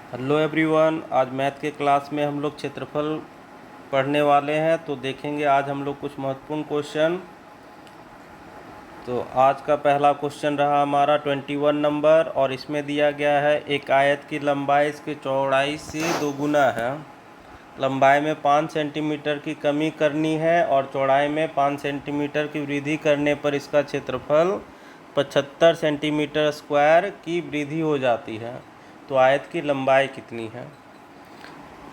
Hello everyone, आज math के class में हम लोग क्षेत्रफल पढ़ने वाले हैं। तो देखेंगे आज हम लोग कुछ महत्वपूर्ण क्वेश्चन। तो आज का पहला क्वेश्चन रहा हमारा 21 नंबर, और इसमें दिया गया है एक आयत की लंबाई इसकी चौड़ाई से दोगुना है। लंबाई में 5 सेंटीमीटर की कमी करनी है और चौड़ाई में 5 सेंटीमीटर की वृद्धि करने पर इसका क्षेत्रफल 75 सेंटीमीटर स्क्वायर की वृद्धि हो जाती है। तो आयत की लंबाई कितनी है?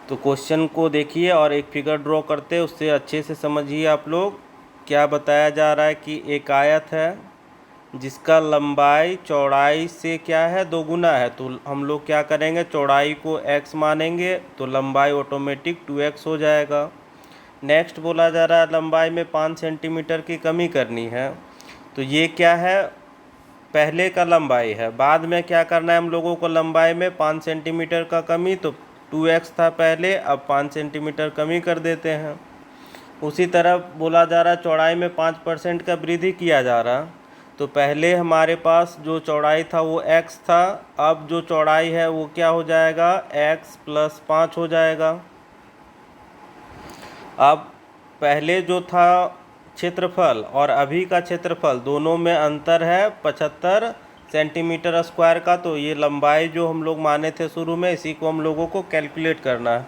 तो क्वेश्चन को देखिए और एक फिगर ड्रॉ करते हैं, उससे अच्छे से समझिए आप लोग। क्या बताया जा रहा है कि एक आयत है जिसका लंबाई चौड़ाई से क्या है, दोगुना है। तो हम लोग क्या करेंगे, चौड़ाई को x मानेंगे तो लंबाई ऑटोमेटिक 2x हो जाएगा। नेक्स्ट बोला जा रहा है लंबाई में 5 सेंटीमीटर की कमी करनी है। तो ये क्या है, पहले का लंबाई है। बाद में क्या करना है हम लोगों को, लंबाई में 5 सेंटीमीटर का कमी। तो 2x था पहले, अब 5 सेंटीमीटर कमी कर देते हैं। उसी तरह बोला जा रहा है चौड़ाई में 5% का वृद्धि किया जा रहा। तो पहले हमारे पास जो चौड़ाई था वो x था, अब जो चौड़ाई है वो क्या हो जाएगा, x + 5 हो जाएगा। अब पहले जो था क्षेत्रफल और अभी का क्षेत्रफल दोनों में अंतर है 75 सेंटीमीटर स्क्वायर का। तो ये लंबाई जो हम लोग माने थे शुरू में, इसी को हम लोगों को कैलकुलेट करना है।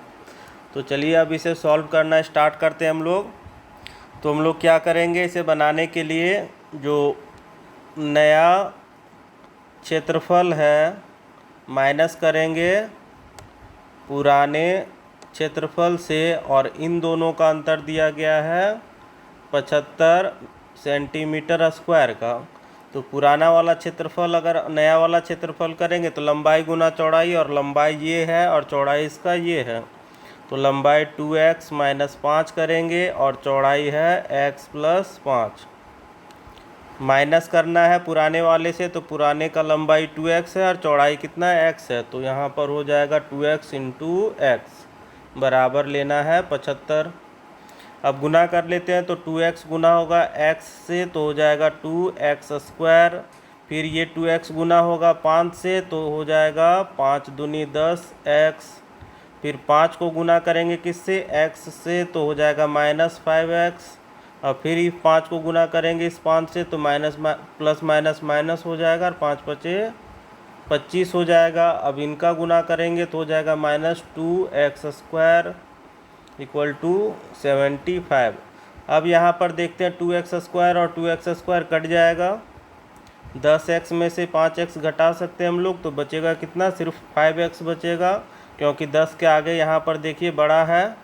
तो चलिए अब इसे सॉल्व करना स्टार्ट करते हैं हम लोग। तो हम लोग क्या करेंगे, इसे बनाने के लिए जो नया क्षेत्रफल है माइनस करेंगे पुराने क्षेत्रफल से, और इन दोनों का अंतर दिया गया है 75 सेंटीमीटर स्क्वायर का। तो पुराना वाला क्षेत्रफल अगर नया वाला क्षेत्रफल करेंगे तो लंबाई गुना चौड़ाई, और लंबाई ये है और चौड़ाई इसका ये है। तो लंबाई 2x - 5 करेंगे और चौड़ाई है x + 5। माइनस करना है पुराने वाले से, तो पुराने का लंबाई 2x है और चौड़ाई कितना है, x है। तो यहाँ पर हो जाएगा 2x × x बराबर लेना है 75। अब गुना कर लेते हैं, तो 2x गुना होगा x से तो हो जाएगा 2x²। फिर ये 2x गुना होगा 5 से तो हो जाएगा 5 दूनी 10x। फिर 5 को गुना करेंगे किससे, x से, तो हो जाएगा -5x। और फिर इस 5 को गुना करेंगे इस 5 से तो प्लस माइनस माइनस हो जाएगा, और 5 × 5 = 25 हो जाएगा। अब इनका गुना करेंगे तो हो जाएगा -2x² = 75। अब यहाँ पर देखते हैं 2x² और 2x² कट जाएगा। 10x में से 5x घटा सकते हैं हम लोग, तो बचेगा कितना, सिर्फ 5x बचेगा, क्योंकि 10 के आगे यहाँ पर देखिए बड़ा है।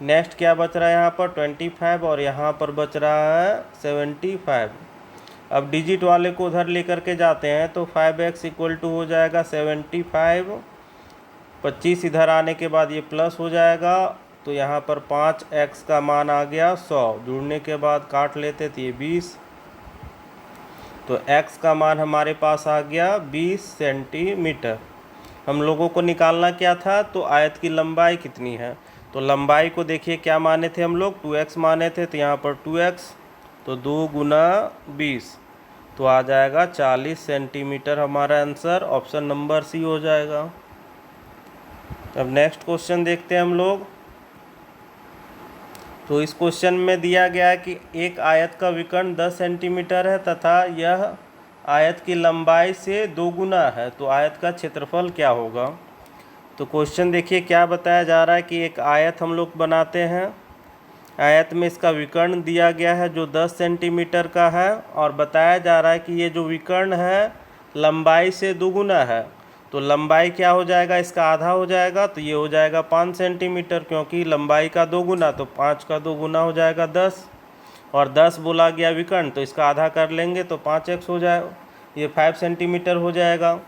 नेक्स्ट क्या बच रहा है यहाँ पर 25, और यहाँ पर बच रहा है 75। अब डिजिट वाले को उधर लेकर के जाते हैं तो 5x = हो जाएगा 75। 25 इधर आने के बाद ये प्लस हो जाएगा, तो यहाँ पर 5x का मान आ गया 100। जुड़ने के बाद काट लेते तो ये 20। तो x का मान हमारे पास आ गया 20 सेंटीमीटर। हम लोगों को निकालना क्या था, तो आयत की लंबाई कितनी है। तो लंबाई को देखिए क्या माने थे हम लोग, 2x माने थे। तो यहाँ पर 2x, तो 2 × 20, तो आ जाएगा 40 सेंटीमीटर। हमारा आंसर ऑप्शन नंबर सी हो जाएगा। अब नेक्स्ट क्वेश्चन देखते हैं हम लोग। तो इस क्वेश्चन में दिया गया है कि एक आयत का विकर्ण 10 सेंटीमीटर है तथा यह आयत की लंबाई से दोगुना है। तो आयत का क्षेत्रफल क्या होगा। तो क्वेश्चन देखिए क्या बताया जा रहा है कि एक आयत हम लोग बनाते हैं। आयत में इसका विकर्ण दिया गया है जो 10 सेंटीमीटर का है, और बताया जा रहा है कि ये जो विकर्ण है लंबाई से दोगुना है। तो लंबाई क्या हो जाएगा, इसका आधा हो जाएगा, तो ये हो जाएगा 5 सेंटीमीटर, क्योंकि लंबाई का दोगुना, तो 5 का दोगुना हो जाएगा 10। और 10 बोला गया विकर्ण, तो इसका आधा कर लेंगे तो 5x हो जाएगा, ये 5 सेंटीमीटर हो जाएगा।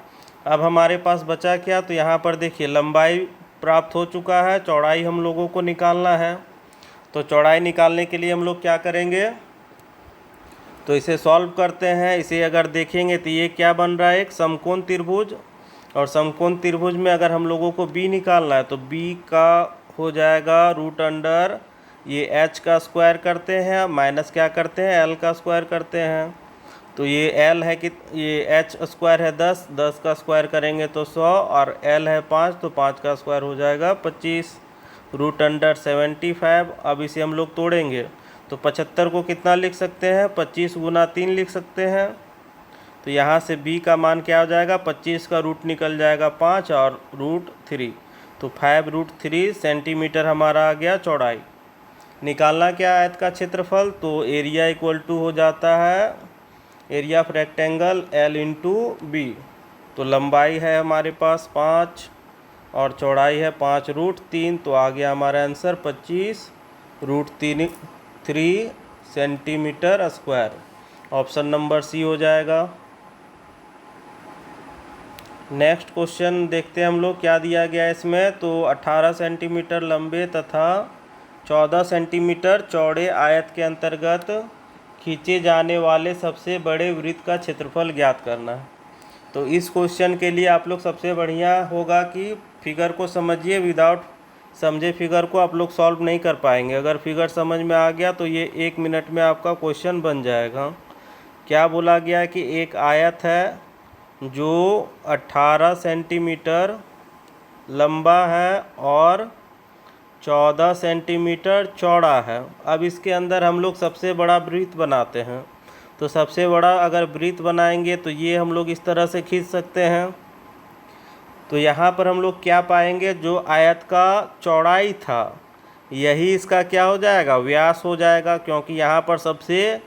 अब हमारे पास बचा क्या, तो यहाँ पर देखिए लंबाई प्राप्त हो चुका है, चौड़ाई हम लोगों को निकालना है। तो चौड़ाई निकालने के लिए हम लोग क्या करेंगे, तो इसे सॉल्व करते हैं। इसे अगर देखेंगे तो ये क्या बन रहा है, एक समकोण त्रिभुज। और समकोण त्रिभुज में अगर हम लोगों को b निकालना है तो b का हो जाएगा √, ये h का स्क्वायर करते हैं, माइनस क्या करते हैं, l का स्क्वायर करते हैं। तो ये एल है कि ये एच स्क्वायर है 10, 10 का स्क्वायर करेंगे तो 100, और एल है 5 तो 5 का स्क्वायर हो जाएगा 25 रूट अंडर 75। अब इसे हम लोग तोड़ेंगे तो 75 को कितना लिख सकते हैं, 25 गुना 3 लिख सकते हैं। तो यहाँ से b का मान क्या हो जाएगा, 25 का रूट निकल जाएगा 5 और रूट 3, तो 5√3 सेंटीमीटर हमारा आ गया चौड़ाई। निकालना क्या आयत का क्षेत्रफल, तो एरिया इक्वल टू हो जाता है area of rectangle L into B. तो लंबाई है हमारे पास 5 और चौड़ाई है 5√3, तो आ गया हमारा answer 25√3 centimetre square. Option number C हो जाएगा। नेक्स्ट क्वेश्चन देखते हैं हम लोग क्या दिया गया है इसमें। तो 18 सेंटीमीटर लंबे तथा 14 सेंटीमीटर चौड़े आयत के अंतर्गत खींचे जाने वाले सबसे बड़े वृत्त का क्षेत्रफल ज्ञात करना है। तो इस क्वेश्चन के लिए आप लोग सबसे बढ़िया होगा कि फिगर को समझिए, विदाउट समझे फिगर को आप लोग सॉल्व नहीं कर पाएंगे। अगर फिगर समझ में आ गया तो ये 1 मिनट में आपका क्वेश्चन बन जाएगा। क्या बोला गया है कि एक आयत है जो 18 सेंटीमीटर लंबा है और 14 सेंटीमीटर चौड़ा है। अब इसके अंदर हम लोग सबसे बड़ा वृत्त बनाते हैं। तो सबसे बड़ा अगर वृत्त बनाएंगे तो ये हम लोग इस तरह से खींच सकते हैं। तो यहाँ पर हम लोग क्या पाएंगे, जो आयत का चौड़ाई था यही इसका क्या हो जाएगा, व्यास हो जाएगा, क्योंकि यहाँ पर सबसे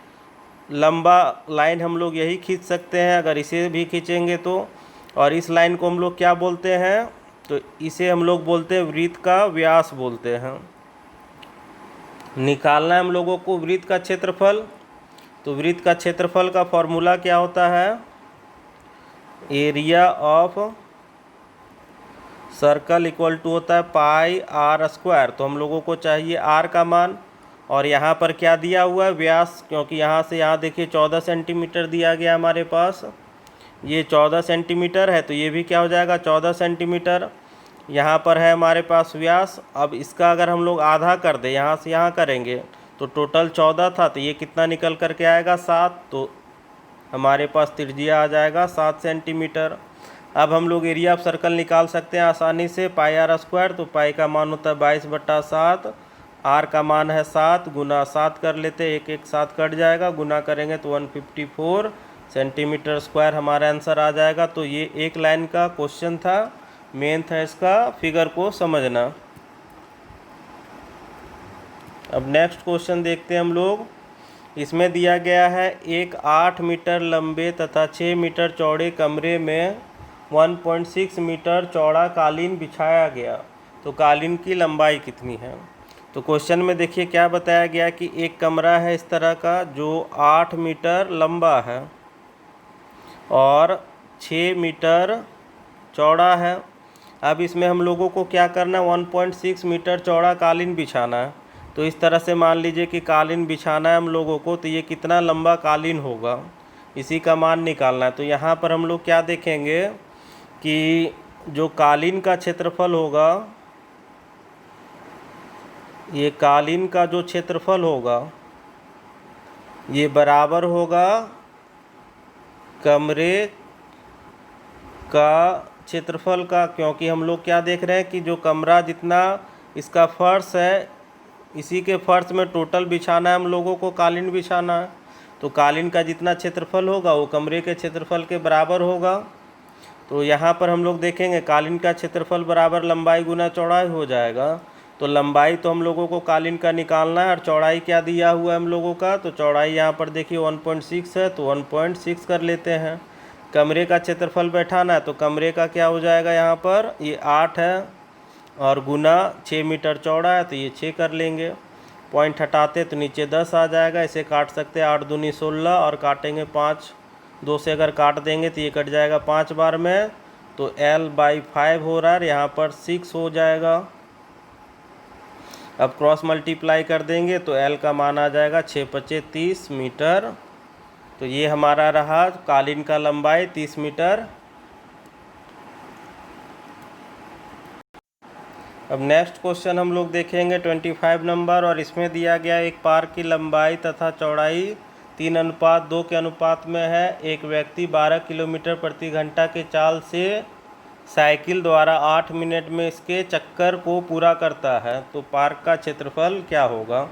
लंबा लाइन हम लोग यही खींच सकते हैं। अगर इसे भी खींचेंगे तो, और इस लाइन को हम लोग क्या बोलते हैं, तो इसे हम लोग बोलते हैं वृत्त का व्यास बोलते हैं। निकालना है हम लोगों को वृत्त का क्षेत्रफल। तो वृत्त का क्षेत्रफल का फॉर्मूला क्या होता है, area of circle equal to होता है पाई आर स्क्वायर। तो हम लोगों को चाहिए आर का मान, और यहाँ पर क्या दिया हुआ है, व्यास, क्योंकि यहाँ से यहाँ देखिए 14 सेंटीमीटर दिया गया हमारे पास, ये 14 सेंटीमीटर है, तो ये भी क्या हो जाएगा 14 सेंटीमीटर। यहाँ पर है हमारे पास व्यास। अब इसका अगर हम लोग आधा कर दें, यहाँ से यहाँ करेंगे तो टोटल 14 था, तो ये कितना निकल कर के आएगा 7, तो हमारे पास त्रिज्या आ जाएगा 7 सेंटीमीटर। अब हम लोग एरिया ऑफ सर्कल निकाल सकते हैं आसानी से, पाई आर स्क्वायर। तो पाई का मान होता है 22/7, आर का मान है 7, गुना 7 कर लेते, एक एक 7 कट जाएगा, गुना करेंगे तो 154 सेंटीमीटर स्क्वायर हमारा आंसर आ जाएगा। तो ये एक लाइन का क्वेश्चन था, मेन था इसका फिगर को समझना। अब नेक्स्ट क्वेश्चन देखते हैं हम लोग। इसमें दिया गया है एक 8 मीटर लंबे तथा 6 मीटर चौड़े कमरे में 1.6 मीटर चौड़ा कालीन बिछाया गया, तो कालीन की लंबाई कितनी है। तो क्वेश्चन में देखिए क्या बताया गया कि एक कमरा है इस तरह का जो 8 मीटर लंबा है और 6 मीटर चौड़ा है। अब इसमें हम लोगों को क्या करना है, 1.6 मीटर चौड़ा कालीन बिछाना है। तो इस तरह से मान लीजिए कि कालीन बिछाना है हम लोगों को, तो ये कितना लंबा कालीन होगा, इसी का मान निकालना है। तो यहाँ पर हम लोग क्या देखेंगे कि जो कालीन का क्षेत्रफल होगा, ये कालीन का जो क्षेत्रफल होगा ये बराबर होगा कमरे का क्षेत्रफल का, क्योंकि हम लोग क्या देख रहे हैं कि जो कमरा जितना इसका फर्श है, इसी के फर्श में टोटल बिछाना है हम लोगों को, कालीन बिछाना है। तो कालीन का जितना क्षेत्रफल होगा वो कमरे के क्षेत्रफल के बराबर होगा। तो यहाँ पर हम लोग देखेंगे कालीन का क्षेत्रफल बराबर लंबाई गुना चौड़ाई हो जाएगा। तो लंबाई तो हम लोगों को कालीन का निकालना है, और चौड़ाई क्या दिया हुआ है हम लोगों का, तो चौड़ाई यहाँ पर देखिए 1.6 है, तो 1.6 कर लेते हैं। कमरे का क्षेत्रफल बैठाना है, तो कमरे का क्या हो जाएगा, यहाँ पर ये 8 है और गुना 6 मीटर चौड़ा है, तो ये 6 कर लेंगे। पॉइंट हटाते तो नीचे 10 आ जाएगा, इसे काट सकते हैं 8 दूनी 16, और काटेंगे 5, 2 से अगर काट देंगे तो ये कट जाएगा 5 बार में, तो L/5 हो रहा है, यहाँ पर 6 हो जाएगा। अब क्रॉस मल्टीप्लाई कर देंगे तो L का मान आ जाएगा 6×5 = 30 मीटर। तो ये हमारा रहा कालीन का लंबाई 30 मीटर। अब नेक्स्ट क्वेश्चन हम लोग देखेंगे 25 नंबर, और इसमें दिया गया एक पार्क की लंबाई तथा चौड़ाई 3:2 के अनुपात में है। एक व्यक्ति 12 किलोमीटर प्रति घंटा के चाल से साइकिल द्वारा 8 मिनट में इसके चक्कर को पूरा करता है, तो पार्क का क्षेत्रफल क्या होगा।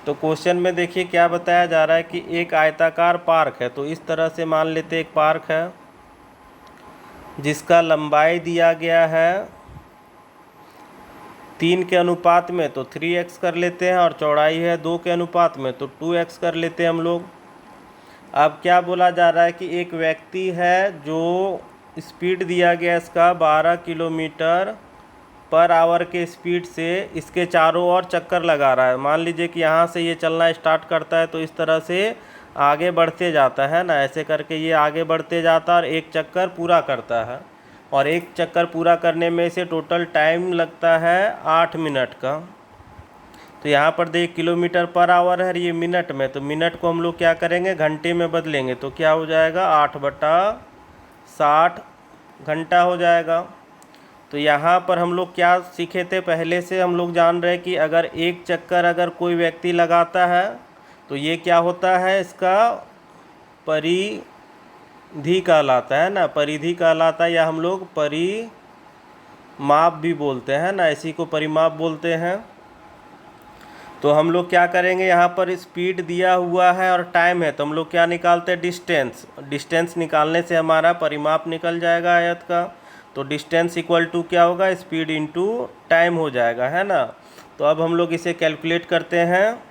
तो क्वेश्चन में देखिए क्या बताया जा रहा है कि एक आयताकार पार्क है। तो इस तरह से मान लेते एक पार्क है जिसका लंबाई दिया गया है 3 के अनुपात में, तो 3x कर लेते हैं, और चौड़ाई है 2 के अनुपात में, तो 2x कर लेते हैं हम लोग। अब क्या बोला जा रहा है कि एक व्यक्ति है जो स्पीड दिया गया इसका 12 किलोमीटर पर आवर के स्पीड से इसके चारों ओर चक्कर लगा रहा है। मान लीजिए कि यहाँ से ये चलना स्टार्ट करता है, तो इस तरह से आगे बढ़ते जाता है ना, ऐसे करके ये आगे बढ़ते जाता है और एक चक्कर पूरा करता है। और एक चक्कर पूरा करने में से टोटल टाइम लगता है 8 मिनट का। तो यहाँ पर देखिए किलोमीटर पर आवर है, ये मिनट में, तो मिनट को हम लोग क्या करेंगे, घंटे में बदलेंगे, तो क्या हो जाएगा 8/60 घंटा हो जाएगा। तो यहाँ पर हम लोग क्या सीखे थे, पहले से हम लोग जान रहे हैं कि अगर एक चक्कर अगर कोई व्यक्ति लगाता है तो ये क्या होता है, इसका परिधि कहलाता है ना, परिधि कहलाता है, या हम लोग परिमाप भी बोलते हैं ना, इसी को परिमाप बोलते हैं। तो हम लोग क्या करेंगे, यहाँ पर स्पीड दिया हुआ है और टाइम है, तो हम लोग क्या निकालते हैं, डिस्टेंस। डिस्टेंस निकालने से हमारा परिमाप निकल जाएगा आयत का। तो डिस्टेंस इक्वल टू क्या होगा, स्पीड इनटू टाइम हो जाएगा, है ना। तो अब हम लोग इसे कैलकुलेट करते हैं।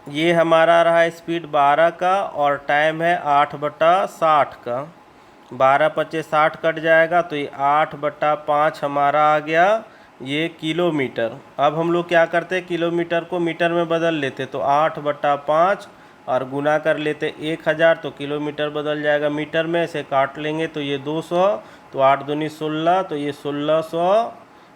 ये हमारा रहा स्पीड 12 का और टाइम है 8/60 का। 12×5 = 60 कट जाएगा, तो ये 8/5 हमारा आ गया ये किलोमीटर। अब हम लोग क्या करते हैं, किलोमीटर को मीटर में बदल लेते, तो 8/5 और गुना कर लेते 1000, तो किलोमीटर बदल जाएगा मीटर में, इसे काट लेंगे तो ये 200, तो 8 दूनी 16, तो ये 1600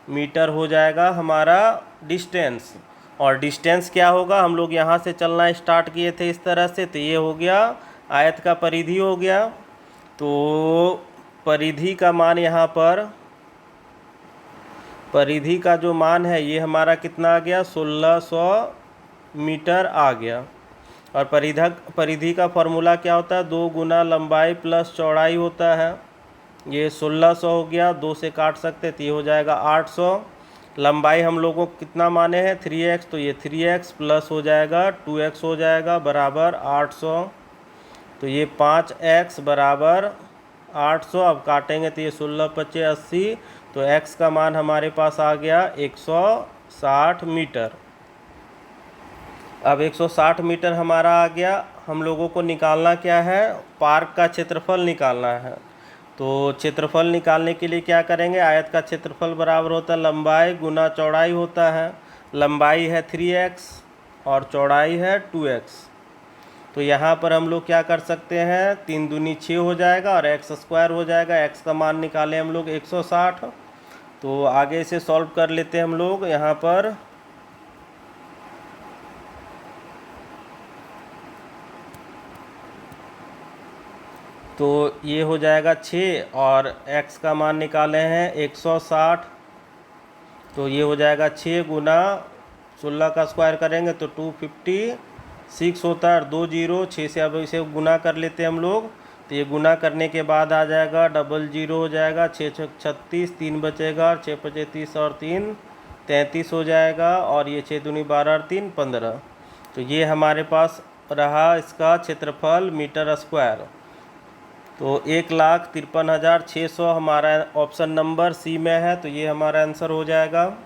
मीटर हो जाएगा हमारा डिस्टेंस। और डिस्टेंस क्या होगा, हम लोग यहाँ से चलना स्टार्ट किए थे इस तरह से, तो ये हो गया आयत का परिधि हो गया। तो परिधि का मान यहाँ पर, परिधि का जो मान है ये हमारा कितना आ गया, 1600 मीटर आ गया। और परिधि का फॉर्मूला क्या होता है, 2 गुना लंबाई प्लस चौड़ाई होता है। ये 1600 हो गया, 2 से काट सकते, तो ये हो जाएगा 800। लंबाई हम लोगों को कितना माने हैं, 3x, तो ये 3x प्लस हो जाएगा 2x हो जाएगा बराबर 800। तो ये 5x बराबर 800। अब काटेंगे तो ये 16×5 = 80, तो x का मान हमारे पास आ गया 160 मीटर। अब 160 मीटर हमारा आ गया। हम लोगों को निकालना क्या है, पार्क का क्षेत्रफल निकालना है। तो क्षेत्रफल निकालने के लिए क्या करेंगे, आयत का क्षेत्रफल बराबर होता है लंबाई गुना चौड़ाई होता है। लंबाई है 3x और चौड़ाई है 2x। तो यहाँ पर हम लोग क्या कर सकते हैं, 3 दूनी 6 हो जाएगा और x² हो जाएगा। x का मान निकाले हम लोग 160। तो आगे इसे सॉल्व कर लेते हैं हम लोग। यहाँ पर तो ये हो जाएगा 6 और x का मान निकाले हैं 160। तो ये हो जाएगा 6 गुना 16 का स्क्वायर करेंगे तो 256 होता है, और 2 0 6 से अब इसे गुना कर लेते हैं हम लोग। तो ये गुना करने के बाद आ जाएगा 00 हो जाएगा, 6 6 36, 3 बचेगा, 6 5 30 और 3 33 हो जाएगा, और ये 6 दूनी 12 और 3 15। तो ये हमारे पास रहा इसका क्षेत्रफल मीटर स्क्वायर। तो 1,53,600 हमारा ऑप्शन नंबर सी में है, तो ये हमारा आंसर हो जाएगा।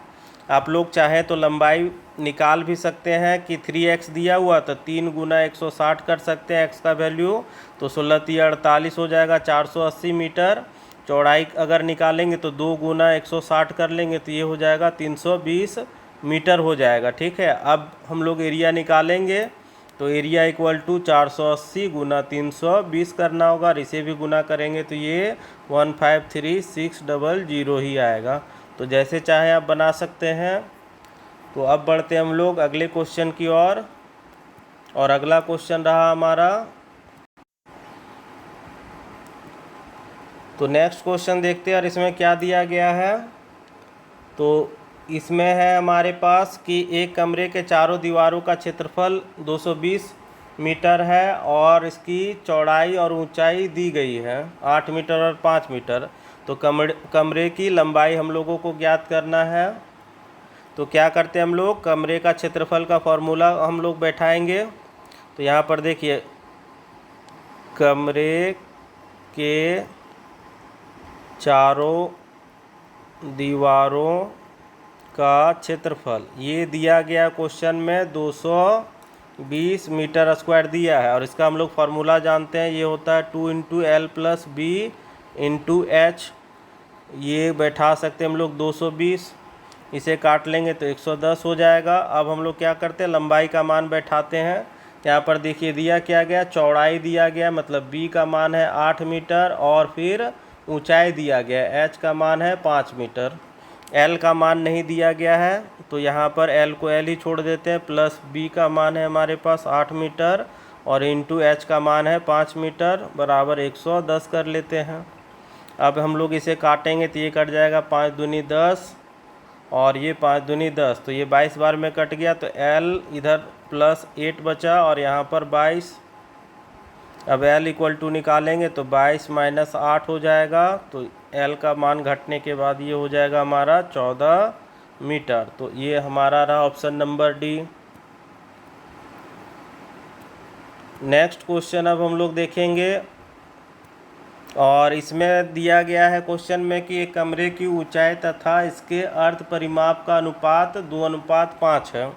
आप लोग चाहें तो लंबाई निकाल भी सकते हैं कि 3x दिया हुआ तो 3 गुना 160 कर सकते हैं x का वैल्यू, तो 16 × 48 हो जाएगा 480 मीटर। चौड़ाई अगर निकालेंगे तो 2 गुना 160 कर लेंगे तो ये हो जाएगा 320 मीटर हो जाएगा। ठीक है, अब हम लोग एरिया निकालेंगे, तो एरिया इक्वल टू 480 गुना 320 करना होगा, और इसे भी गुना करेंगे तो ये 153,600 ही आएगा। तो जैसे चाहे आप बना सकते हैं। तो अब बढ़ते हैं हम लोग अगले क्वेश्चन की ओर, और अगला क्वेश्चन रहा हमारा। तो नेक्स्ट क्वेश्चन देखते हैं और इसमें क्या दिया गया है। तो इसमें है हमारे पास कि एक कमरे के चारों दीवारों का क्षेत्रफल 220 मीटर है और इसकी चौड़ाई और ऊंचाई दी गई है 8 मीटर और 5 मीटर। तो कमरे की लंबाई हम लोगों को ज्ञात करना है। तो क्या करते हैं हम लोग, कमरे का क्षेत्रफल का फॉर्मूला हम लोग बैठाएंगे। तो यहाँ पर देखिए, कमरे के चारों दीवारों का क्षेत्रफल ये दिया गया क्वेश्चन में 220 मीटर स्क्वायर दिया है, और इसका हम लोग फार्मूला जानते हैं, ये होता है 2 into L plus B into H. ये बैठा सकते हैं हम लोग 220, इसे काट लेंगे तो 110 हो जाएगा। अब हम लोग क्या करते हैं, लंबाई का मान बैठाते हैं। यहाँ पर देखिए दिया क्या गया, चौड़ाई दिया गया, मतलब बी का मान है 8 मीटर, और फिर ऊंचाई दिया गया, एच का मान है 5 मीटर। एल का मान नहीं दिया गया है, तो यहाँ पर एल को एल ही छोड़ देते हैं, प्लस बी का मान है हमारे पास 8 मीटर, और इंटू एच का मान है 5 मीटर, बराबर 110 कर लेते हैं। अब हम लोग इसे काटेंगे तो ये कट जाएगा 5 दूनी 10, और ये 5 दूनी 10, तो ये 22 बार में कट गया। तो एल इधर प्लस 8 बचा, और यहाँ पर 22। अब एल इक्वल टू निकालेंगे तो 22 माइनस 8 हो जाएगा। तो एल का मान घटने के बाद ये हो जाएगा हमारा 14 मीटर। तो ये हमारा रहा option number D. Next question अब हम लोग देखेंगे, और इसमें दिया गया है क्वेश्चन में कि एक कमरे की ऊंचाई तथा इसके अर्ध परिमाप का अनुपात 2:5 है।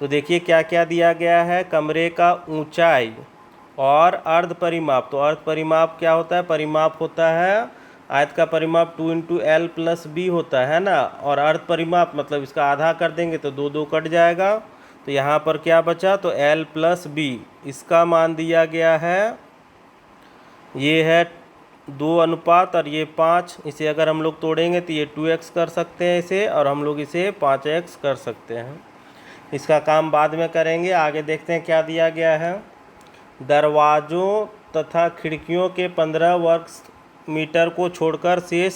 तो देखिए क्या क्या दिया गया है, कमरे का ऊंचाई और अर्ध परिमाप। तो अर्ध परिमाप क्या होता है, परिमाप होता है आयत का परिमाप 2 इंटू एल प्लस बी होता है ना, और अर्ध परिमाप मतलब इसका आधा कर देंगे तो 2 2 कट जाएगा। तो यहाँ पर क्या बचा, तो एल प्लस बी, इसका मान दिया गया है, ये है 2 और ये 5। इसे अगर हम लोग तोड़ेंगे तो ये 2x कर सकते हैं इसे, और हम लोग इसे 5x कर सकते हैं। इसका काम बाद में करेंगे। आगे देखते हैं क्या दिया गया है। दरवाज़ों तथा खिड़कियों के 15 वर्ग मीटर को छोड़कर शेष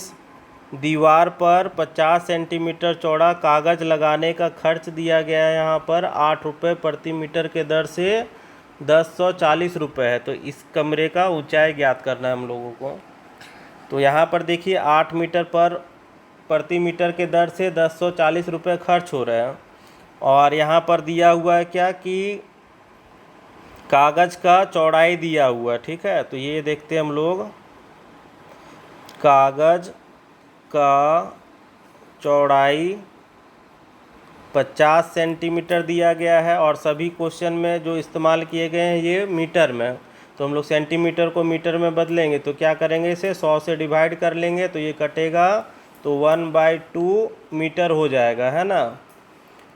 दीवार पर 50 सेंटीमीटर चौड़ा कागज़ लगाने का खर्च दिया गया है। यहाँ पर 8 रुपये प्रति मीटर के दर से 1040 रुपये है। तो इस कमरे का ऊंचाई ज्ञात करना है हम लोगों को। तो यहाँ पर देखिए 8 मीटर पर प्रति मीटर के दर से 1040 रुपये खर्च हो रहे हैं, और यहाँ पर दिया हुआ है क्या कि कागज़ का चौड़ाई दिया हुआ है, ठीक है। तो ये देखते हैं हम लोग, कागज़ का चौड़ाई 50 सेंटीमीटर दिया गया है, और सभी क्वेश्चन में जो इस्तेमाल किए गए हैं ये मीटर में। तो हम लोग सेंटीमीटर को मीटर में बदलेंगे तो क्या करेंगे, इसे 100 से डिवाइड कर लेंगे तो ये कटेगा, तो 1/2 मीटर हो जाएगा, है ना।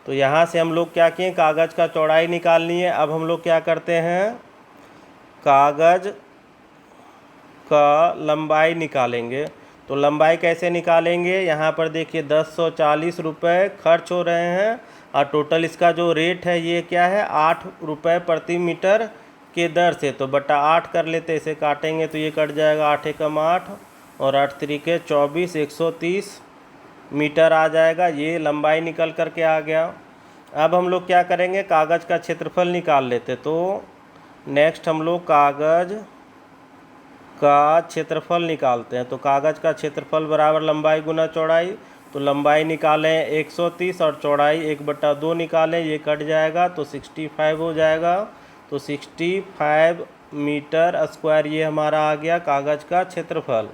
तो यहाँ से हम लोग क्या किए, कागज़ का चौड़ाई निकालनी है। अब हम लोग क्या करते हैं, कागज़ का लंबाई निकालेंगे। तो लंबाई कैसे निकालेंगे, यहाँ पर देखिए 1040 रुपये खर्च हो रहे हैं, और टोटल इसका जो रेट है ये क्या है, 8 रुपये प्रति मीटर के दर से। तो बटा 8 कर लेते, इसे काटेंगे तो ये कट जाएगा 8 एकम 8, और 8 तरीके 24, 130 मीटर आ जाएगा। ये लंबाई निकल कर के आ गया। अब हम लोग क्या करेंगे, कागज़ का क्षेत्रफल निकाल लेते। तो नेक्स्ट हम लोग कागज़ का क्षेत्रफल निकालते हैं। तो कागज़ का क्षेत्रफल बराबर लंबाई गुना चौड़ाई। तो लंबाई निकालें 130 और चौड़ाई 1/2 निकालें, ये कट जाएगा तो 65 हो जाएगा। तो 65 मीटर स्क्वायर ये हमारा आ गया कागज़ का क्षेत्रफल।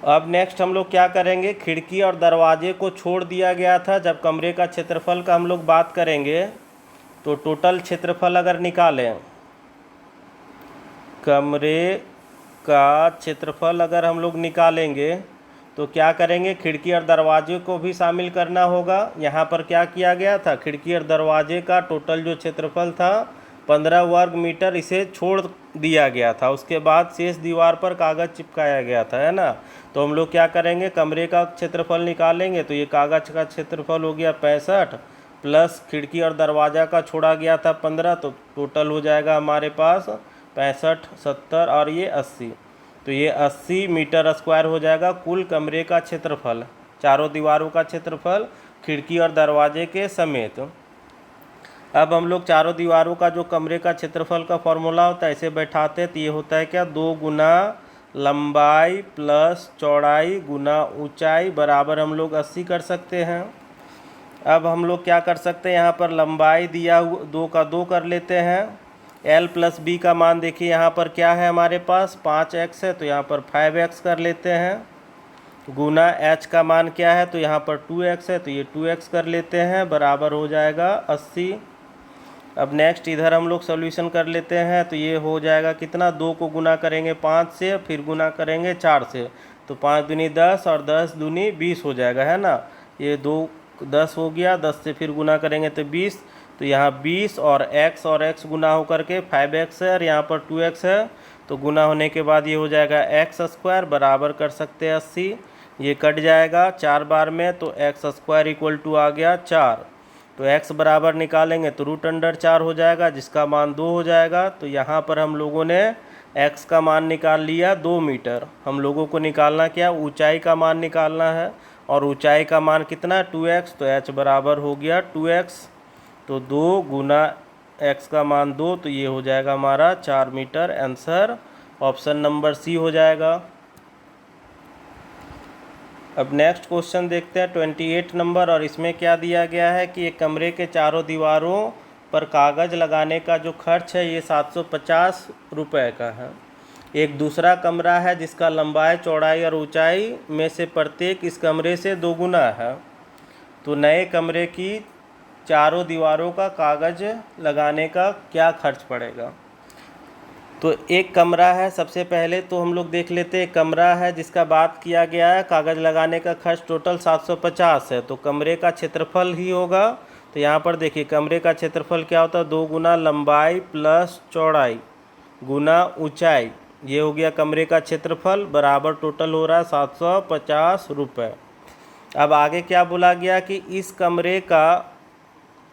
अब नेक्स्ट हम लोग क्या करेंगे, खिड़की और दरवाजे को छोड़ दिया गया था। जब कमरे का क्षेत्रफल का हम लोग बात करेंगे तो टोटल क्षेत्रफल अगर निकालें, कमरे का क्षेत्रफल अगर हम लोग निकालेंगे तो क्या करेंगे, खिड़की और दरवाजे को भी शामिल करना होगा। यहाँ पर क्या किया गया था, खिड़की और दरवाजे का टोटल जो क्षेत्रफल था 15 वर्ग मीटर, इसे छोड़ दिया गया था। उसके बाद शेष दीवार पर कागज़ चिपकाया गया था, है ना। तो हम लोग क्या करेंगे, कमरे का क्षेत्रफल निकालेंगे। तो ये कागज़ का क्षेत्रफल हो गया 65, प्लस खिड़की और दरवाज़ा का छोड़ा गया था 15, तो टोटल हो जाएगा हमारे पास 65, 70 और ये 80। तो ये 80 मीटर स्क्वायर हो जाएगा कुल कमरे का क्षेत्रफल, चारों दीवारों का क्षेत्रफल खिड़की और दरवाजे के समेत। अब हम लोग चारों दीवारों का जो कमरे का क्षेत्रफल का फॉर्मूला होता है इसे बैठाते हैं, तो ये होता है क्या, 2 गुना लंबाई प्लस चौड़ाई गुना ऊंचाई बराबर हम लोग 80 कर सकते हैं। अब हम लोग क्या कर सकते हैं, यहाँ पर लंबाई दिया हुआ 2 का 2 कर लेते हैं। एल प्लस बी का मान देखिए यहाँ पर क्या है, हमारे पास 5x है, तो यहाँ पर 5x कर लेते हैं। गुना h का मान क्या है, तो यहाँ पर 2x है, तो ये 2x कर लेते हैं, बराबर हो जाएगा 80। अब नेक्स्ट इधर हम लोग सॉल्यूशन कर लेते हैं, तो ये हो जाएगा कितना, 2 को गुना करेंगे 5 से, फिर गुना करेंगे 4 से, तो 5 दूनी 10 और 10 दूनी 20 हो जाएगा, है ना। ये 2 10 हो गया, 10 से फिर गुना करेंगे तो 20, तो यहाँ 20 और x गुना होकर के 5x है, और यहाँ पर 2x है, तो गुना होने के बाद ये हो जाएगा x स्क्वायर बराबर कर सकते हैं 80। ये कट जाएगा 4 बार में, तो x स्क्वायर इक्वल टू आ गया 4। तो x बराबर निकालेंगे तो √4 हो जाएगा, जिसका मान 2 हो जाएगा। तो यहाँ पर हम लोगों ने x का मान निकाल लिया 2 मीटर। हम लोगों को निकालना क्या, ऊंचाई का मान निकालना है, और ऊंचाई का मान कितना, 2x, तो h बराबर हो गया 2x, तो 2 गुना x का मान 2, तो ये हो जाएगा हमारा 4 metre. Answer option number C हो जाएगा। अब नेक्स्ट क्वेश्चन देखते हैं 28 नंबर, और इसमें क्या दिया गया है कि एक कमरे के चारों दीवारों पर कागज़ लगाने का जो खर्च है ये 750 रुपये का है। एक दूसरा कमरा है जिसका लंबाई चौड़ाई और ऊंचाई में से प्रत्येक इस कमरे से 2 गुना है। तो नए कमरे की चारों दीवारों का कागज़ लगाने का क्या खर्च पड़ेगा। तो एक कमरा है, सबसे पहले तो हम लोग देख लेते हैं, कमरा है जिसका बात किया गया है, कागज़ लगाने का खर्च टोटल 750 है, तो कमरे का क्षेत्रफल ही होगा। तो यहाँ पर देखिए कमरे का क्षेत्रफल क्या होता है, 2 गुना लंबाई प्लस चौड़ाई गुना ऊंचाई, ये हो गया कमरे का क्षेत्रफल, बराबर टोटल हो रहा है 750 रुपये। अब आगे क्या बोला गया कि इस कमरे का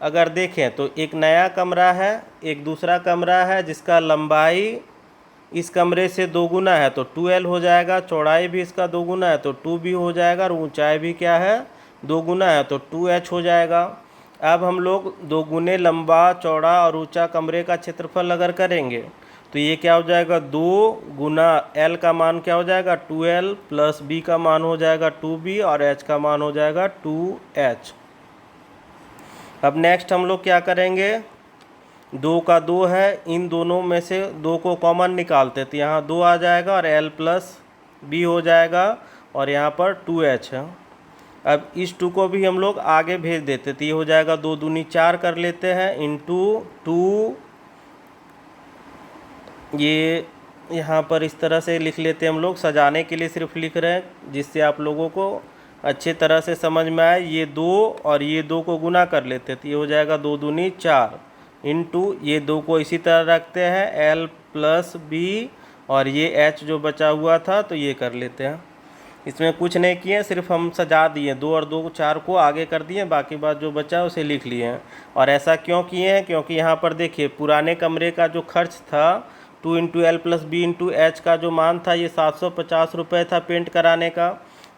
अगर देखें तो एक नया कमरा है, एक दूसरा कमरा है जिसका लंबाई इस कमरे से 2 गुना है, तो 2L हो जाएगा, चौड़ाई भी इसका 2 गुना है तो 2B हो जाएगा, और ऊंचाई भी क्या है 2 गुना है तो 2H हो जाएगा। अब हम लोग 2 गुने लंबा चौड़ा और ऊंचा कमरे का क्षेत्रफल अगर करेंगे तो ये क्या हो जाएगा, 2 गुना L का मान क्या हो जाएगा 2L प्लस B का मान हो जाएगा 2B, और H का मान हो जाएगा 2H। अब नेक्स्ट हम लोग क्या करेंगे, 2 का 2 है, इन दोनों में से 2 को कॉमन निकालते, तो यहाँ 2 आ जाएगा और L प्लस B हो जाएगा, और यहाँ पर 2H है। अब इस 2 को भी हम लोग आगे भेज देते, तो ये हो जाएगा 2 दूनी 4 कर लेते हैं, इंटू 2, ये यहाँ पर इस तरह से लिख लेते हैं हम लोग, सजाने के लिए सिर्फ लिख रहे हैं जिससे आप लोगों को अच्छे तरह से समझ में आए। ये 2 और ये 2 को गुना कर लेते हैं, तो ये हो जाएगा 2 दूनी 4, इंटू ये 2 को इसी तरह रखते हैं L प्लस B, और ये H जो बचा हुआ था तो ये कर लेते हैं। इसमें कुछ नहीं किए, सिर्फ हम सजा दिए, 2 और 2 4 को आगे कर दिए, बाकी बात जो बचा उसे लिख लिए हैं। और ऐसा क्यों किए हैं, क्योंकि यहाँ पर देखिए पुराने कमरे का जो खर्च था 2 into L plus B into H का जो मान था ये 750 रुपये था पेंट कराने का।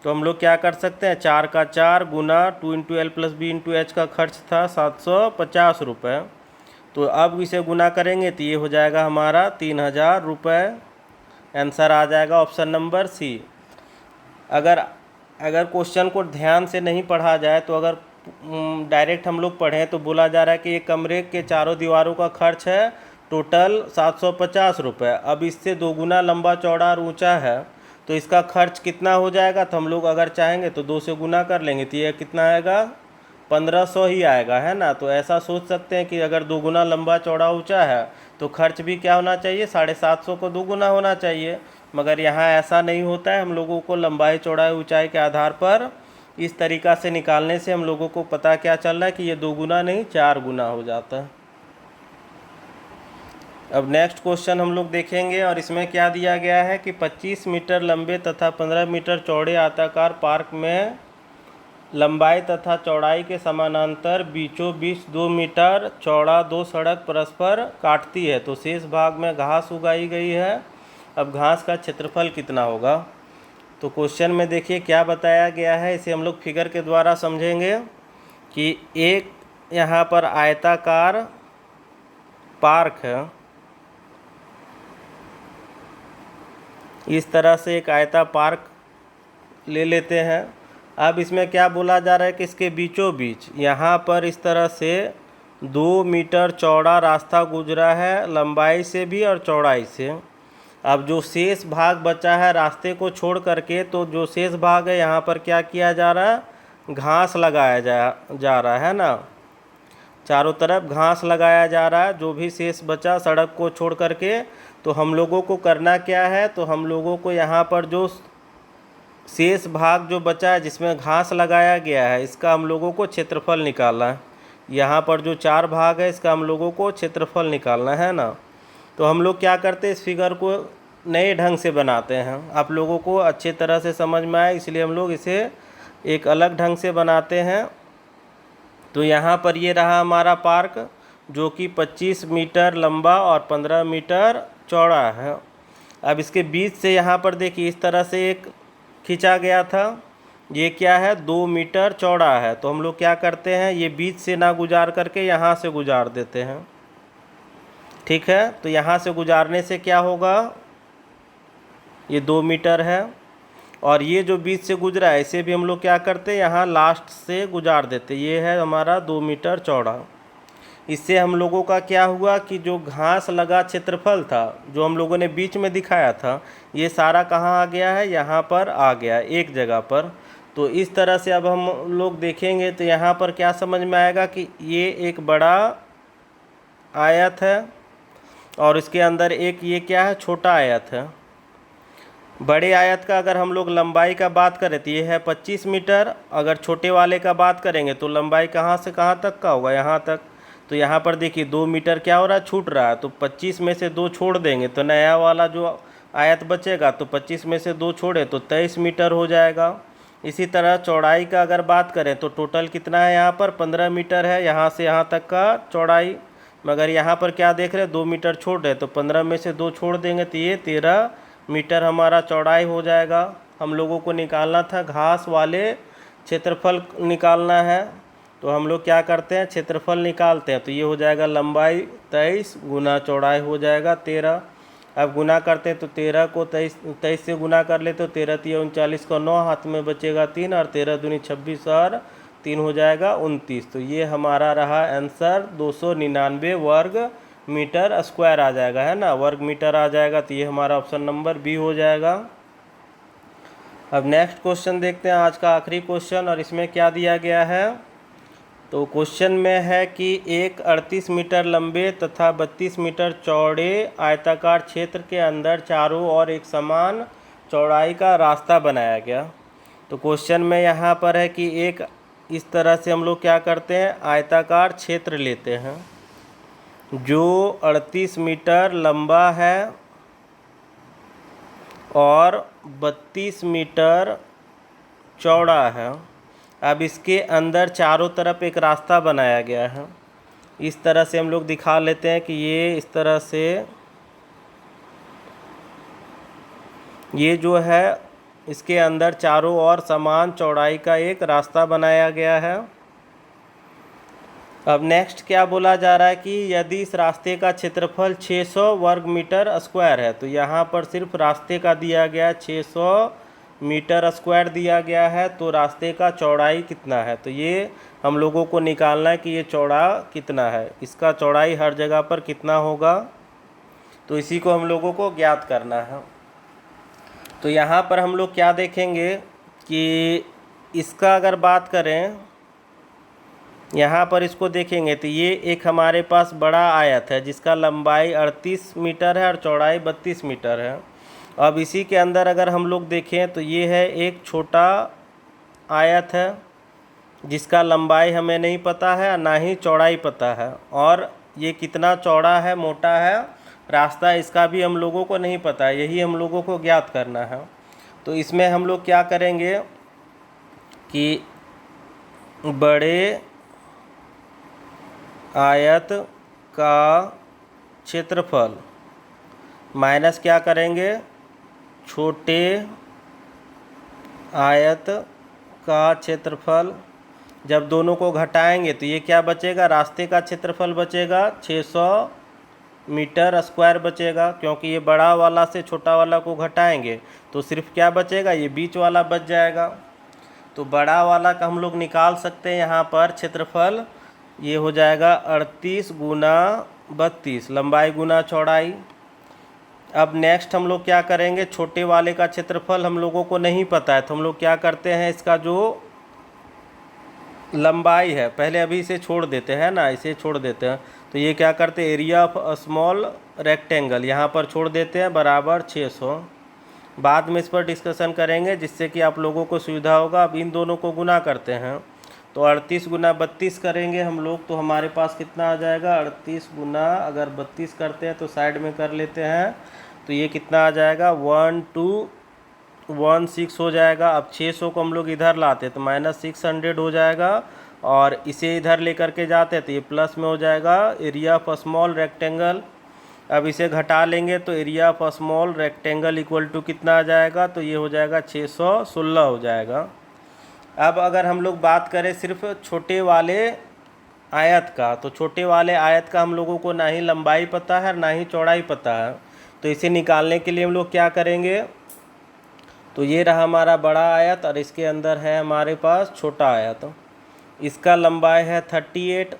तो हम लोग क्या कर सकते हैं, 4 का 4 गुना 2 into L plus B into H का खर्च था 750 रुपये, तो अब इसे गुना करेंगे तो ये हो जाएगा हमारा 3000 रुपये। आंसर आ जाएगा ऑप्शन नंबर सी। अगर क्वेश्चन को ध्यान से नहीं पढ़ा जाए तो अगर डायरेक्ट हम लोग पढ़ें तो बोला जा रहा है कि ये कमरे के चारों दीवारों का खर्च है टोटल 750 रुपये। अब इससे 2 गुना लंबा चौड़ा और ऊंचा है, तो इसका खर्च कितना हो जाएगा, तो हम लोग अगर चाहेंगे तो 2 से गुना कर लेंगे, तो ये कितना आएगा 1500 ही आएगा, है ना। तो ऐसा सोच सकते हैं कि अगर 2 गुना लंबा चौड़ा ऊंचा है तो खर्च भी क्या होना चाहिए, 750 को 2 गुना होना चाहिए। मगर यहाँ ऐसा नहीं होता है, हम लोगों को लंबाई चौड़ाई ऊंचाई के आधार पर इस तरीक़ा से निकालने से हम लोगों को पता क्या चल रहा है कि ये 2 गुना नहीं 4 गुना हो जाता है। अब नेक्स्ट क्वेश्चन हम लोग देखेंगे, और इसमें क्या दिया गया है कि 25 मीटर लंबे तथा 15 मीटर चौड़े आयताकार पार्क में लंबाई तथा चौड़ाई के समानांतर बीचों बीच 2 मीटर चौड़ा 2 सड़क परस्पर काटती है, तो शेष भाग में घास उगाई गई है। अब घास का क्षेत्रफल कितना होगा। तो क्वेश्चन में देखिए क्या बताया गया है, इसे हम लोग फिगर के द्वारा समझेंगे कि एक यहाँ पर आयताकार पार्क है। इस तरह से एक आयता पार्क ले लेते हैं। अब इसमें क्या बोला जा रहा है कि इसके बीचों बीच यहाँ पर इस तरह से 2 मीटर चौड़ा रास्ता गुजरा है, लंबाई से भी और चौड़ाई से। अब जो शेष भाग बचा है रास्ते को छोड़ करके, तो जो शेष भाग है यहाँ पर क्या किया जा रहा है, घास लगाया जा रहा है ना, चारों तरफ घास लगाया जा रहा है। जो भी शेष बचा सड़क को छोड़ करके, तो हम लोगों को करना क्या है, तो हम लोगों को यहाँ पर जो शेष भाग जो बचा है जिसमें घास लगाया गया है, इसका हम लोगों को क्षेत्रफल निकालना है। यहाँ पर जो 4 भाग है इसका हम लोगों को क्षेत्रफल निकालना है ना। तो हम लोग क्या करते हैं, इस फिगर को नए ढंग से बनाते हैं, आप लोगों को अच्छे तरह से समझ में आए इसलिए हम लोग इसे एक अलग ढंग से बनाते हैं। तो यहाँ पर ये रहा हमारा पार्क, जो कि 25 मीटर लंबा और 15 मीटर चौड़ा है। अब इसके बीच से यहाँ पर देखिए इस तरह से एक खींचा गया था, ये क्या है, 2 मीटर चौड़ा है। तो हम लोग क्या करते हैं, ये बीच से ना गुजार करके यहाँ से गुजार देते हैं, ठीक है। तो यहाँ से गुजारने से क्या होगा, ये 2 मीटर है, और ये जो बीच से गुजरा है इसे भी हम लोग क्या करते हैं, यहाँ लास्ट से गुजार देते। ये है हमारा 2 मीटर चौड़ा। इससे हम लोगों का क्या हुआ कि जो घास लगा क्षेत्रफल था, जो हम लोगों ने बीच में दिखाया था, ये सारा कहाँ आ गया है, यहाँ पर आ गया एक जगह पर। तो इस तरह से अब हम लोग देखेंगे तो यहाँ पर क्या समझ में आएगा कि ये एक बड़ा आयत है और इसके अंदर एक ये क्या है, छोटा आयत है। बड़े आयत का अगर हम लोग लंबाई का बात करें तो ये है 25 मीटर। अगर छोटे वाले का बात करेंगे तो लंबाई कहाँ से कहाँ तक का होगा, यहाँ तक। तो यहाँ पर देखिए 2 मीटर क्या हो रहा है, छूट रहा है। तो 25 में से 2 छोड़ देंगे तो नया वाला जो आयत बचेगा, तो 25 में से 2 छोड़े तो 23 मीटर हो जाएगा। इसी तरह चौड़ाई का अगर बात करें तो टोटल कितना है, यहाँ पर 15 मीटर है यहाँ से यहाँ तक का चौड़ाई। मगर यहाँ पर क्या देख रहे हैं, 2 मीटर छोड़ रहे, तो 15 में से 2 छोड़ देंगे तो ये 13 मीटर हमारा चौड़ाई हो जाएगा। हम लोगों को निकालना था घास वाले क्षेत्रफल निकालना है, तो हम लोग क्या करते हैं, क्षेत्रफल निकालते हैं। तो ये हो जाएगा लंबाई 23 गुना चौड़ाई हो जाएगा 13। अब गुना करते हैं तो 13 को 23 से गुना कर ले तो 13 3 39 का 9, हाथ में बचेगा 3, और 13 दूनी 26 और 3 हो जाएगा 29। तो ये हमारा रहा आंसर, 299 वर्ग मीटर स्क्वायर आ जाएगा, है ना, वर्ग मीटर आ जाएगा। तो ये हमारा ऑप्शन नंबर बी हो जाएगा। अब नेक्स्ट क्वेश्चन देखते हैं, आज का आखिरी क्वेश्चन, और इसमें क्या दिया गया है। तो क्वेश्चन में है कि एक 38 मीटर लंबे तथा 32 मीटर चौड़े आयताकार क्षेत्र के अंदर चारों ओर एक समान चौड़ाई का रास्ता बनाया गया। तो क्वेश्चन में यहाँ पर है कि एक इस तरह से हम लोग क्या करते हैं, आयताकार क्षेत्र लेते हैं जो 38 मीटर लंबा है और 32 मीटर चौड़ा है। अब इसके अंदर चारों तरफ एक रास्ता बनाया गया है। इस तरह से हम लोग दिखा लेते हैं कि ये इस तरह से ये जो है इसके अंदर चारों ओर समान चौड़ाई का एक रास्ता बनाया गया है। अब नेक्स्ट क्या बोला जा रहा है कि यदि इस रास्ते का क्षेत्रफल 600 वर्ग मीटर स्क्वायर है, तो यहाँ पर सिर्फ रास्ते का दिया गया 600 मीटर स्क्वायर दिया गया है, तो रास्ते का चौड़ाई कितना है। तो ये हम लोगों को निकालना है कि ये चौड़ा कितना है, इसका चौड़ाई हर जगह पर कितना होगा, तो इसी को हम लोगों को ज्ञात करना है। तो यहाँ पर हम लोग क्या देखेंगे कि इसका अगर बात करें, यहाँ पर इसको देखेंगे तो ये एक हमारे पास बड़ा आयत है जिसका लंबाई 38 मीटर है और चौड़ाई 32 मीटर है। अब इसी के अंदर अगर हम लोग देखें तो ये है एक छोटा आयत है जिसका लंबाई हमें नहीं पता है ना ही चौड़ाई पता है, और ये कितना चौड़ा है, मोटा है, रास्ता इसका भी हम लोगों को नहीं पता है, यही हम लोगों को ज्ञात करना है। तो इसमें हम लोग क्या करेंगे कि बड़े आयत का क्षेत्रफल माइनस क्या करेंगे, छोटे आयत का क्षेत्रफल, जब दोनों को घटाएंगे तो ये क्या बचेगा, रास्ते का क्षेत्रफल बचेगा 600 मीटर स्क्वायर बचेगा, क्योंकि ये बड़ा वाला से छोटा वाला को घटाएंगे तो सिर्फ क्या बचेगा, ये बीच वाला बच जाएगा। तो बड़ा वाला का हम लोग निकाल सकते हैं यहाँ पर क्षेत्रफल, ये हो जाएगा 38 गुना 32, लंबाई गुना चौड़ाई। अब नेक्स्ट हम लोग क्या करेंगे, छोटे वाले का क्षेत्रफल हम लोगों को नहीं पता है, तो हम लोग क्या करते हैं, इसका जो लंबाई है पहले अभी इसे छोड़ देते हैं ना, इसे छोड़ देते हैं। तो ये क्या करते हैं, एरिया ऑफ स्मॉल रेक्टेंगल यहाँ पर छोड़ देते हैं बराबर 600। बाद में इस पर डिस्कशन करेंगे जिससे कि आप लोगों को सुविधा होगा। अब इन दोनों को गुना करते हैं तो 38 गुना 32 करेंगे हम लोग, तो हमारे पास कितना आ जाएगा, 38 गुना अगर 32 करते हैं तो साइड में कर लेते हैं, तो ये कितना आ जाएगा 1216 हो जाएगा। अब 600 को हम लोग इधर लाते तो -600 हो जाएगा, और इसे इधर लेकर के जाते तो ये प्लस में हो जाएगा एरिया ऑफ स्मॉल रेक्टेंगल। अब इसे घटा लेंगे तो area of small rectangle equal to कितना आ जाएगा, तो ये हो जाएगा 616 हो जाएगा। अब अगर हम लोग बात करें सिर्फ छोटे वाले आयत का, तो छोटे वाले आयत का हम लोगों को ना ही लंबाई पता है ना ही चौड़ाई पता है, तो इसे निकालने के लिए हम लोग क्या करेंगे, तो ये रहा हमारा बड़ा आयत और इसके अंदर है हमारे पास छोटा आयत। इसका लंबाई है 38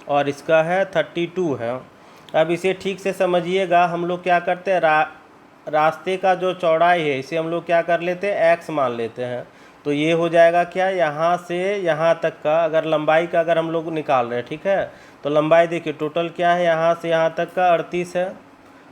और इसका है 32 है। अब इसे ठीक से समझिएगा, हम लोग क्या करते हैं, रास्ते का जो चौड़ाई है इसे हम लोग क्या कर लेते हैं, x मान लेते हैं। तो ये हो जाएगा क्या, यहाँ से यहाँ तक का अगर लंबाई का अगर हम लोग निकाल रहे हैं, ठीक है, तो लंबाई देखिए टोटल क्या है, यहाँ से यहाँ तक का 38 है।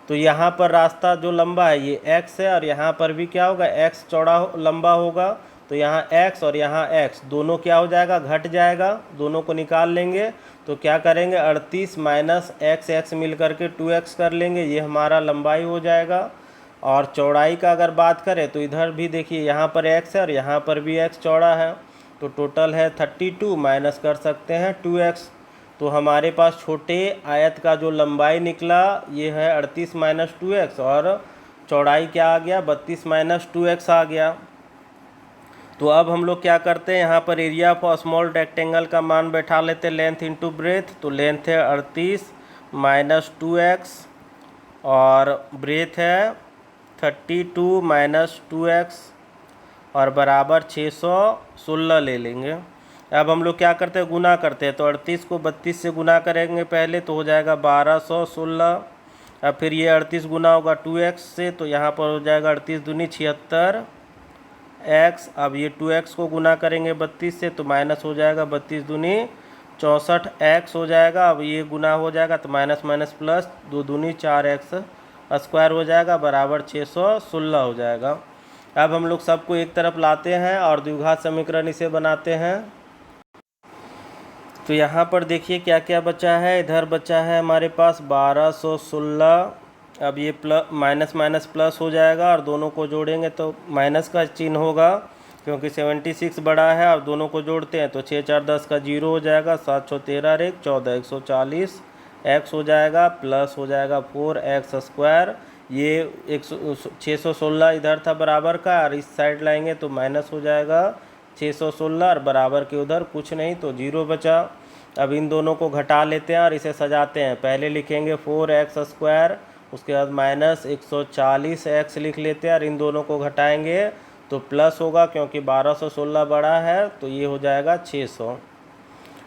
तो यहाँ पर रास्ता जो लंबा है ये x है, और यहाँ पर भी क्या होगा, x चौड़ा लंबा होगा, तो यहाँ x और यहाँ x दोनों क्या हो जाएगा, घट जाएगा, दोनों को निकाल लेंगे। तो क्या करेंगे, 38 माइनस x मिल करके 2x कर लेंगे, ये हमारा लंबाई हो जाएगा। और चौड़ाई का अगर बात करें तो इधर भी देखिए यहाँ पर x है और यहाँ पर भी x चौड़ा है, तो टोटल है 32 माइनस कर सकते हैं 2x। तो हमारे पास छोटे आयत का जो लंबाई निकला ये है 38 माइनस 2x, और चौड़ाई क्या आ गया, 32 माइनस 2x आ गया। तो अब हम लोग क्या करते हैं, यहाँ पर एरिया ऑफ स्मॉल रेक्टेंगल का मान बैठा लेते हैं, लेंथ इंटू ब्रेथ। तो लेंथ है 38 माइनस 2x और ब्रेथ है 32 माइनस 2x और बराबर 616 ले लेंगे। अब हम लोग क्या करते हैं, गुना करते हैं, तो 38 को 32 से गुना करेंगे पहले, तो हो जाएगा 1216। अब फिर ये 38 गुना होगा 2x से, तो यहाँ पर हो जाएगा 38 दूनी 76 x। अब ये 2x को गुना करेंगे 32 से, तो माइनस हो जाएगा 32 दूनी 64 x हो जाएगा। अब ये गुना हो जाएगा तो माइनस माइनस प्लस 2 दूनी 4x स्क्वायर हो जाएगा बराबर 616 हो जाएगा। अब हम लोग सबको एक तरफ लाते हैं और द्विघात समीकरण इसे बनाते हैं। तो यहाँ पर देखिए क्या क्या बचा है, इधर बचा है हमारे पास 1216। अब ये प्लस माइनस माइनस प्लस हो जाएगा और दोनों को जोड़ेंगे तो माइनस का चिन्ह होगा, क्योंकि 76 बड़ा है। और दोनों को जोड़ते हैं तो 6 4 10 का 0 हो जाएगा, 7 6 13 1 14 140 x हो जाएगा, प्लस हो जाएगा 4x स्क्वायर। ये 616 इधर था बराबर का, और इस साइड लाएंगे तो माइनस हो जाएगा 616, और बराबर के उधर कुछ नहीं तो 0 बचा। अब इन दोनों को घटा लेते हैं और इसे सजाते हैं। पहले लिखेंगे 4x स्क्वायर, उसके बाद माइनस 140x लिख लेते हैं, और इन दोनों को घटाएंगे तो प्लस होगा, क्योंकि 1216 बड़ा है, तो ये हो जाएगा 600।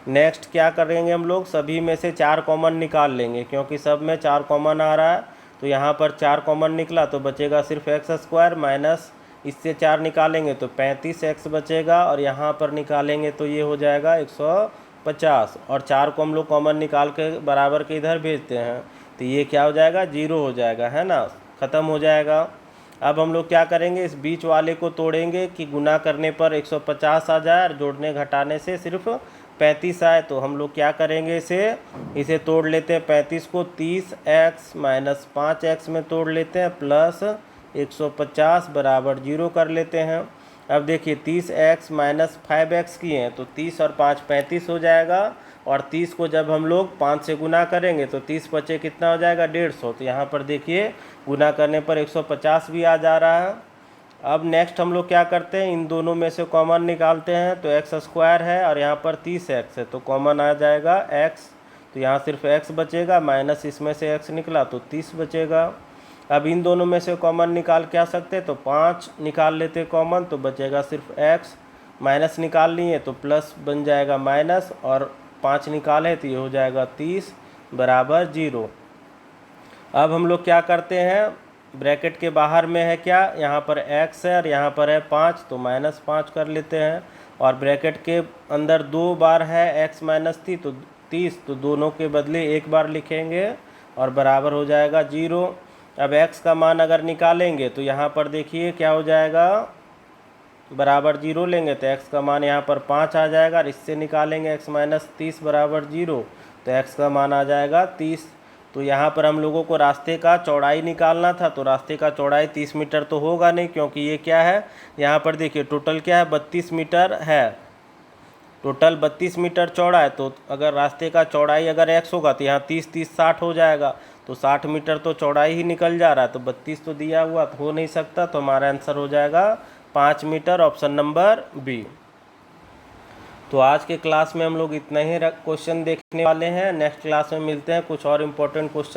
नेक्स्ट क्या करेंगे, हम लोग सभी में से 4 कॉमन निकाल लेंगे, क्योंकि सब में 4 कॉमन आ रहा है। तो यहाँ पर 4 कॉमन निकला तो बचेगा सिर्फ x स्क्वायर, माइनस इससे 4 निकालेंगे तो 35x बचेगा, और यहाँ पर निकालेंगे तो ये हो जाएगा 150। और 4 को हम लोग कॉमन निकाल के बराबर के इधर भेजते हैं, तो ये क्या हो जाएगा, 0 हो जाएगा, है ना, ख़त्म हो जाएगा। अब हम लोग क्या करेंगे, इस बीच वाले को तोड़ेंगे कि गुना करने पर 150 आ जाए और जोड़ने घटाने से सिर्फ 35 आए। तो हम लोग क्या करेंगे, इसे तोड़ लेते हैं। 35 को 30x माइनस 5x में तोड़ लेते हैं, प्लस 150 बराबर 0 कर लेते हैं। अब देखिए 30x माइनस 5x किए हैं, तो 30 और 5 35 हो जाएगा, और 30 को जब हम लोग 5 से गुना करेंगे तो 30 बचे कितना हो जाएगा, 150। तो यहाँ पर देखिए गुना करने पर 150 भी आ जा रहा है। अब नेक्स्ट हम लोग क्या करते हैं, इन दोनों में से कॉमन निकालते हैं। तो एक्स स्क्वायर है और यहाँ पर 30x है, तो कॉमन आ जाएगा x। तो यहाँ सिर्फ x बचेगा, माइनस इसमें से x निकला तो 30 बचेगा। अब इन दोनों में से कॉमन निकाल के आ सकते हैं, तो 5 निकाल लेते कॉमन, तो बचेगा सिर्फ x। माइनस निकाल लिए तो प्लस बन जाएगा माइनस, और 5 निकाले तो ये हो जाएगा 30 बराबर 0। अब हम लोग क्या करते हैं, ब्रैकेट के बाहर में है क्या, यहाँ पर x है और यहाँ पर है 5, तो -5 कर लेते हैं। और ब्रैकेट के अंदर 2 बार है x माइनस 30, तो दोनों के बदले एक बार लिखेंगे और बराबर हो जाएगा 0। अब x का मान अगर निकालेंगे तो यहाँ पर देखिए क्या हो जाएगा, बराबर 0 लेंगे तो x का मान यहाँ पर 5 आ जाएगा, और इससे निकालेंगे x माइनस 30 बराबर 0, तो x का मान आ जाएगा 30। तो यहाँ पर हम लोगों को रास्ते का चौड़ाई निकालना था, तो रास्ते का चौड़ाई 30 मीटर तो होगा नहीं, क्योंकि ये क्या है, यहाँ पर देखिए टोटल क्या है, 32 मीटर है। टोटल 32 मीटर चौड़ा है, तो अगर रास्ते का चौड़ाई अगर x होगा तो यहाँ 30 60 हो जाएगा, तो 60 मीटर तो चौड़ाई ही निकल जा रहा है। तो 32 तो दिया हुआ तो हो नहीं सकता, तो हमारा आंसर हो जाएगा 5 मीटर, ऑप्शन नंबर बी। तो आज के क्लास में हम लोग इतना ही क्वेश्चन देखने वाले हैं। नेक्स्ट क्लास में मिलते हैं, कुछ और इम्पोर्टेंट क्वेश्चन